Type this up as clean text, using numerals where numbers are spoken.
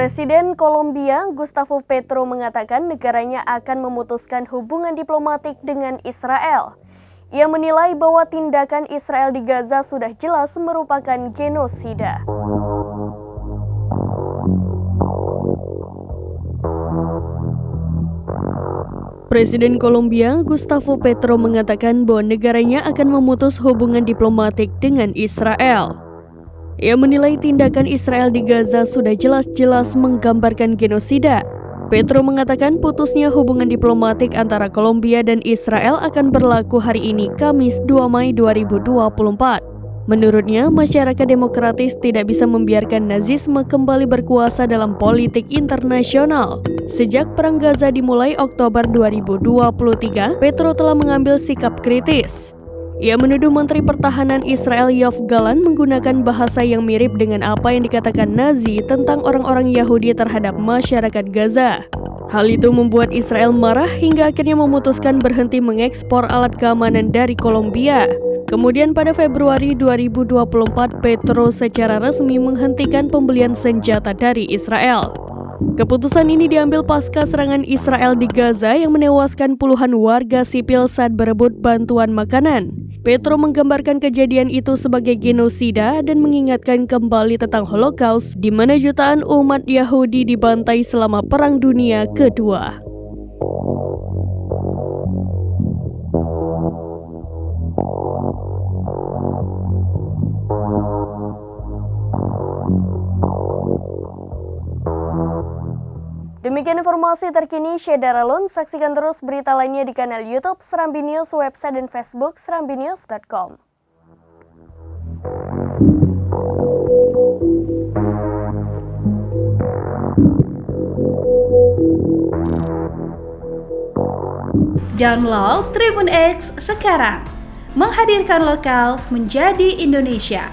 Presiden Kolombia Gustavo Petro mengatakan negaranya akan memutuskan hubungan diplomatik dengan Israel. Ia menilai bahwa tindakan Israel di Gaza sudah jelas merupakan genosida. Presiden Kolombia Gustavo Petro mengatakan bahwa negaranya akan memutus hubungan diplomatik dengan Israel. Ia menilai tindakan Israel di Gaza sudah jelas-jelas menggambarkan genosida. Petro mengatakan putusnya hubungan diplomatik antara Kolombia dan Israel akan berlaku hari ini, Kamis 2 Mei 2024. Menurutnya, masyarakat demokratis tidak bisa membiarkan nazisme kembali berkuasa dalam politik internasional. Sejak Perang Gaza dimulai Oktober 2023, Petro telah mengambil sikap kritis. Ia menuduh Menteri Pertahanan Israel Yoav Gallant menggunakan bahasa yang mirip dengan apa yang dikatakan Nazi tentang orang-orang Yahudi terhadap masyarakat Gaza. Hal itu membuat Israel marah hingga akhirnya memutuskan berhenti mengekspor alat keamanan dari Kolombia. Kemudian pada Februari 2024, Petro secara resmi menghentikan pembelian senjata dari Israel. Keputusan ini diambil pasca serangan Israel di Gaza yang menewaskan puluhan warga sipil saat berebut bantuan makanan. Petro menggambarkan kejadian itu sebagai genosida dan mengingatkan kembali tentang Holocaust, di mana jutaan umat Yahudi dibantai selama Perang Dunia Kedua. Demikian informasi terkini Syedara Lun. Saksikan terus berita lainnya di kanal YouTube Serambi News, website dan Facebook serambinews.com. Download Tribun X sekarang, menghadirkan lokal menjadi Indonesia.